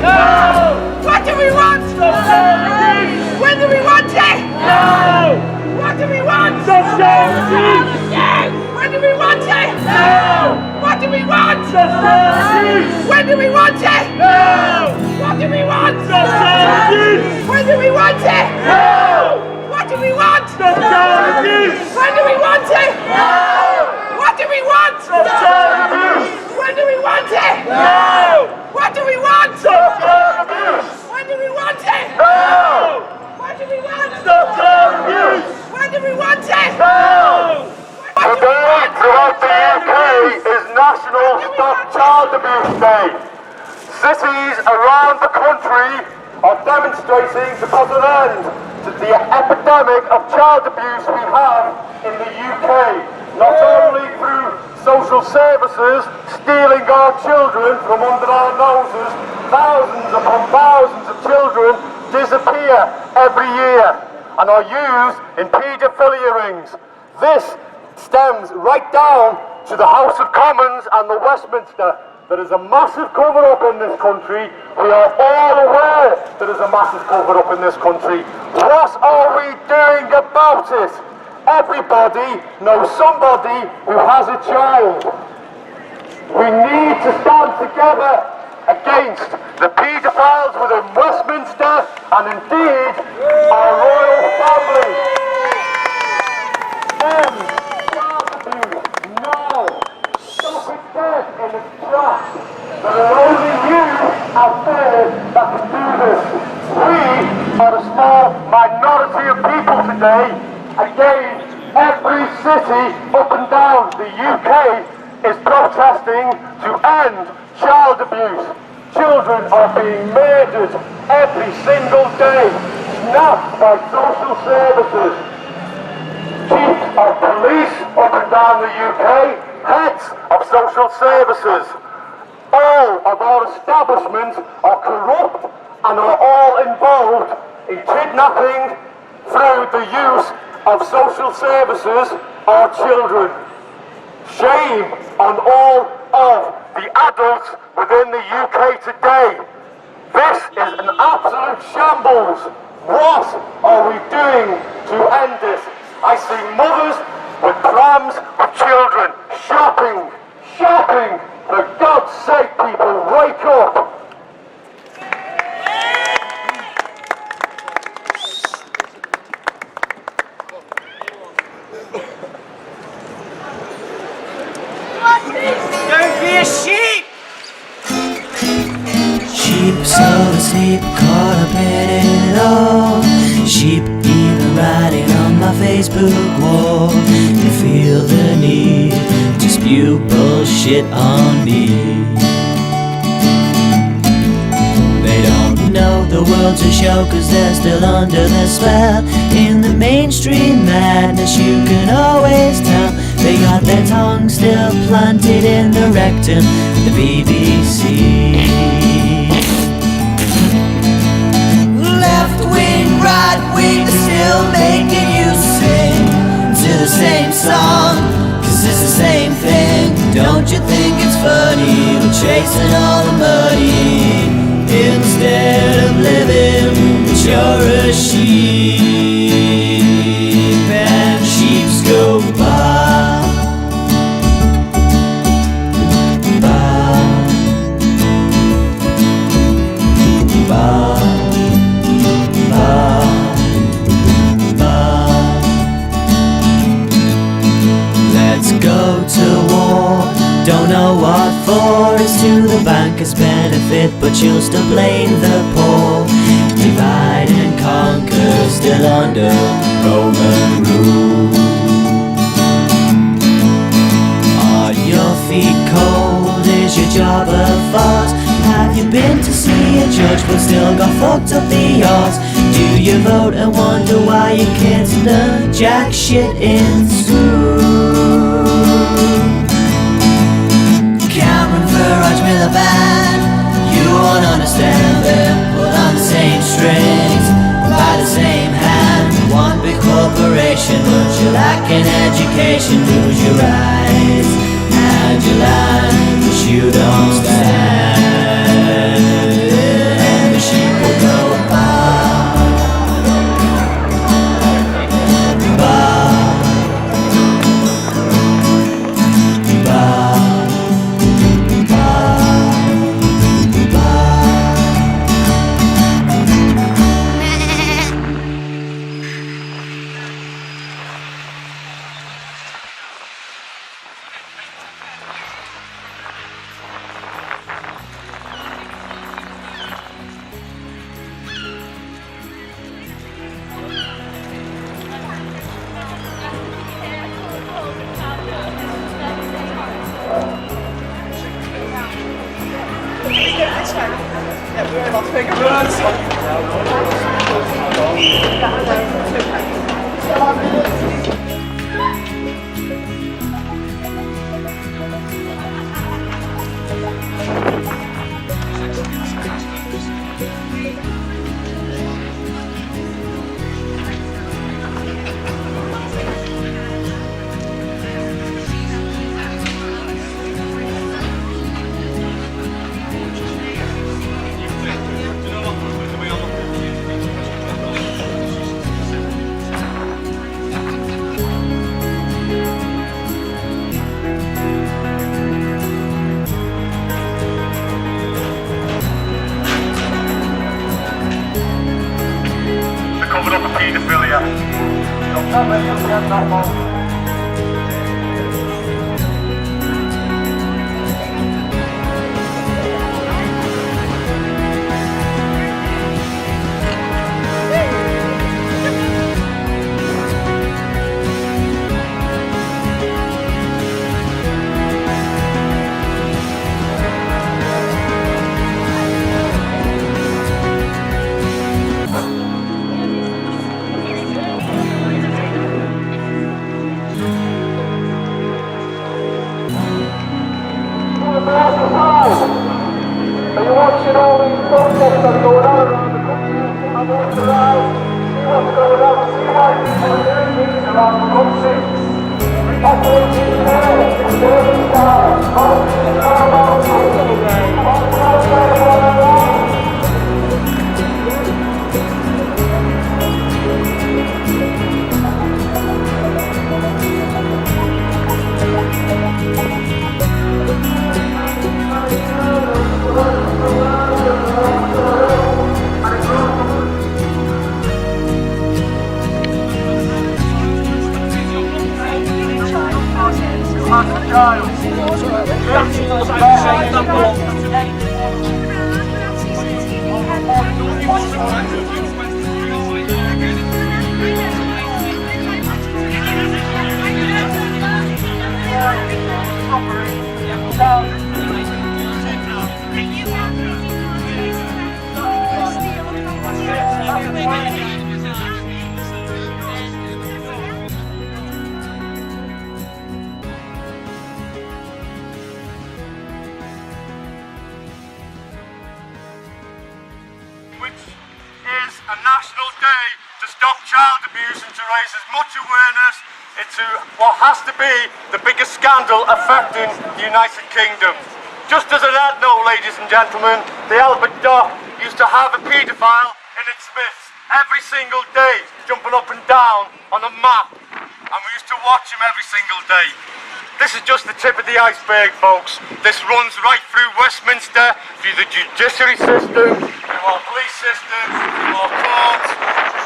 No! What do we want? When do we want it? No! What do we want? When do we want it? No! What do we want? When do we want it? No! What do we want? When do we want it? No! What do we want? When do we want it? No! What do we want? When do we want it? No! What do we want? When do we want it? No! What do we want? When do we want it? No! Today, throughout the UK, is National Stop Child Abuse Day. Cities around the country are demonstrating to put an end to the epidemic of child abuse we have in the UK. Not only through social services stealing our children from under our noses, thousands upon thousands of children disappear every year and are used in paedophilia rings. This stems right down to the House of Commons and the Westminster. There is a massive cover-up in this country. We are all aware there is a massive cover-up in this country. What are we doing about it? Everybody knows somebody who has a child. We need to stand together against the paedophiles within Westminster and indeed our royal family. In its tracks. There are only you out there that can do this. We are a small minority of people today. Again, every city up and down the UK is protesting to end child abuse. Children are being murdered every single day, snapped by social services. Chiefs of police up and down the UK, heads of social services. All of our establishments are corrupt and are all involved in kidnapping through the use of social services or children. Shame on all of the adults within the UK today. This is an absolute shambles. What are we doing to end this? I see mothers with prams with children, shopping. For God's sake, people, wake up. Don't be a sheep! Sheep so asleep, caught up in it all. Sheep even writing on my Facebook wall. You feel the need to spew bullshit on me. They don't know the world's a show, cause they're still under the spell. In the mainstream madness you can always tell. They got their tongue still planted in the rectum, the BBC. Left wing, right wing, they're still making you sing to the same song, cause it's the same thing. Don't you think it's funny, we're chasing all the money instead of living, but you're a sheep. And sheeps go by. Don't know what for, it's to the banker's benefit, but you'll still blame the poor. Divide and conquer, still under Roman rule. Are your feet cold? Is your job a farce? Have you been to see a judge but still got fucked up the arse? Do you vote and wonder why your kids learn jack shit in school? The band, you won't understand them. Pull on the same strings, by the same hand. One big corporation, but you lack an education. Lose your rights and your land, 'cause you don't stand. take a minute. Covered up a paedophilia. Don't tell me you get that one. Are you watching all these protests that are going on around the country? I walk around, see what's going on, see why people are doing things around the country. Population there, urban style, politics are about a national day to stop child abuse and to raise as much awareness into what has to be the biggest scandal affecting the United Kingdom. Just as an ad note, ladies and gentlemen, the Albert Dock used to have a paedophile in its midst every single day, jumping up and down on a map, and we used to watch him every single day. This is just the tip of the iceberg, folks. This runs right through Westminster, through the judiciary system, through our police system, through our courts,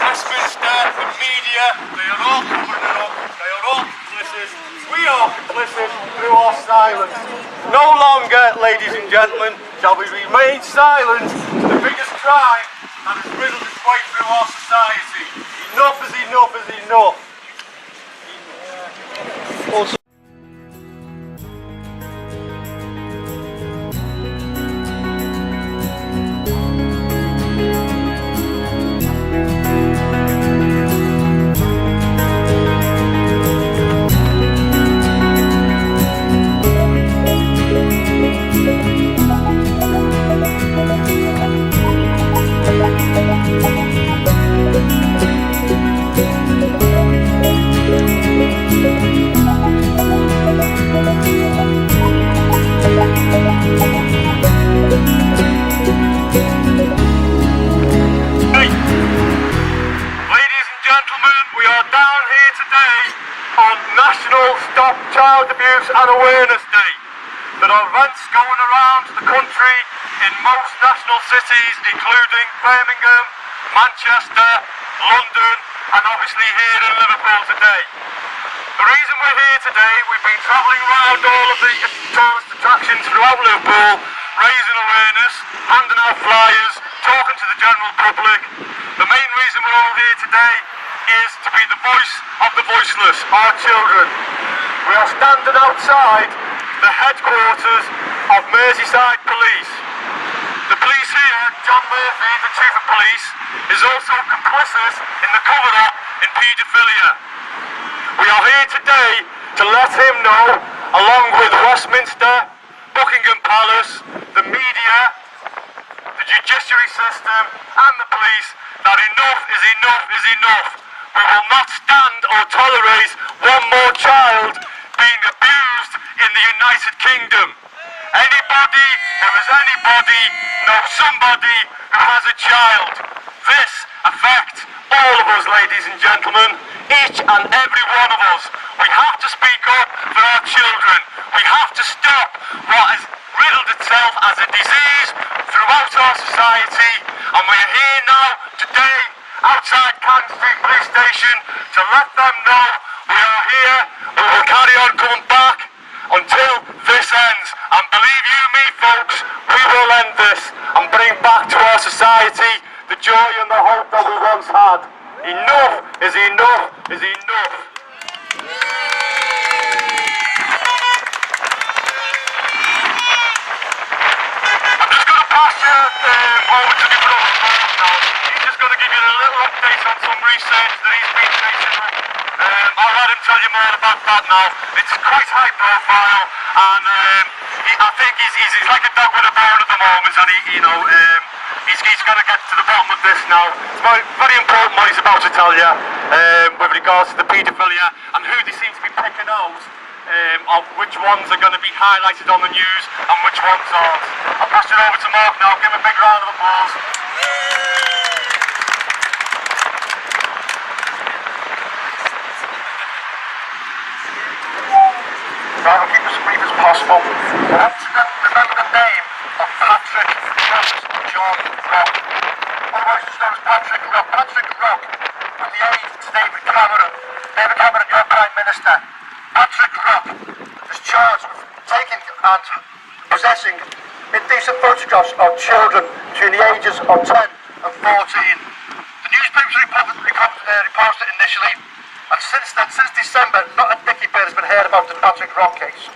Westminster, the media. They are all covering it up. They are all complicit. We are complicit through our silence. No longer, ladies and gentlemen, shall we remain silent to the biggest crime that has riddled its way through our society. Enough is enough is enough. Also Stop Child Abuse and Awareness Day. There are events going around the country in most national cities, including Birmingham, Manchester, London, and obviously here in Liverpool today. The reason we're here today, we've been travelling around all of the tourist attractions throughout Liverpool, raising awareness, handing out flyers, talking to the general public. The main reason we're all here today is to be the voice of the voiceless, our children. We are standing outside the headquarters of Merseyside Police. The police here John Murphy, the Chief of Police, is also complicit in the cover-up in paedophilia. We are here today to let him know, along with Westminster, Buckingham Palace, the media, the judiciary system and the police, that enough is enough is enough. We will not stand or tolerate one more child being abused in the United Kingdom. Anybody who is anybody knows somebody who has a child. This affects all of us, ladies and gentlemen, each and every one of us. We have to speak up for our children. We have to stop what has riddled itself as a disease throughout our society, and we are here now today outside Cannon Street Police Station to let them know we are here. We will carry on coming back until this ends, and believe you me folks, we will end this and bring back to our society the joy and the hope that we once had. Enough is enough is enough. I'm just going to pass you over to the brother now. He's just going to give you a little update on some research that he's been chasing up. I'll let him tell you more about that now. It's quite high profile, and I think he's like a dog with a bone at the moment, and he's going to get to the bottom of this now. It's very important what he's about to tell you with regards to the paedophilia and who they seem to be picking out of which ones are going to be highlighted on the news and which ones aren't. I'll pass it over to Mark now. Give him a big round of applause. Right, I'll keep this as brief as possible. Remember the name of Patrick John Rock, otherwise known as Patrick Rock. Patrick Rock was the aide to David Cameron. David Cameron, your Prime Minister. Patrick Rock is charged with taking and possessing indecent photographs of children between the ages of 10 and 14. The newspapers reported it initially, and since December, not a dicky bit has been heard about the Patrick Rock case.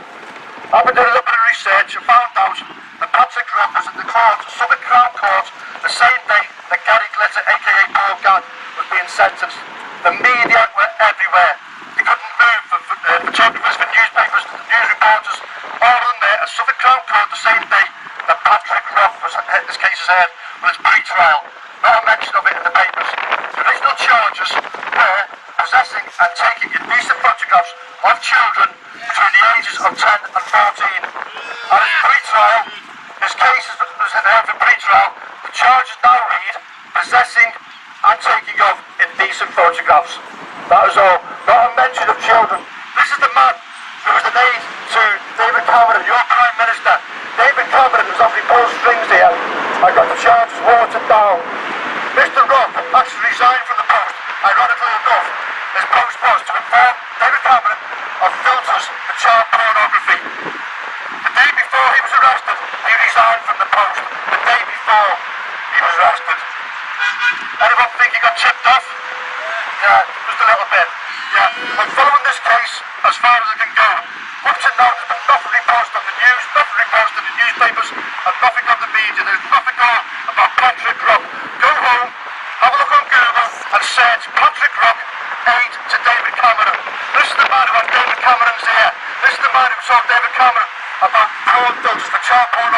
I've been doing a little bit of research and found out that Patrick Rock was at the court, Suffolk Crown Court, the same day that Gary Glitter, aka Paul Gadd, was being sentenced. The media were everywhere. They couldn't move for photographers, for newspapers, news reporters, all in there at Suffolk Crown Court the same day that Patrick Rock was his case is heard with his pre-trial. Not a mention of it in the papers. The original charges were possessing and taking indecent photographs of children between the ages of 10 and 14. And his pre-trial, his case was heard for pre-trial. The charges now read possessing and taking of indecent photographs. That is all. Not a mention of children. This is the man who was an aide to David Cameron, your Prime Minister. David Cameron was obviously pulling strings here. I got the charges watered down. Mr. Rock actually resigned from the post. Ironically enough, his post was to inform David Cameron of filters for child pornography. The day before he was arrested, he resigned from the post. The day before he was arrested. Anyone think he got chipped off? Yeah, just a little bit. Yeah, I'm following this case as far as I can go. Up to now, there's been nothing reported on the news, nothing reported in the newspapers, and nothing on the media. There's nothing on about Patrick Rock. Go home, have a look on Google, and search Patrick Rock, aide to David Cameron. This is the man who had David Cameron's ear. This is the man who told David Cameron about porn filters for child pornography.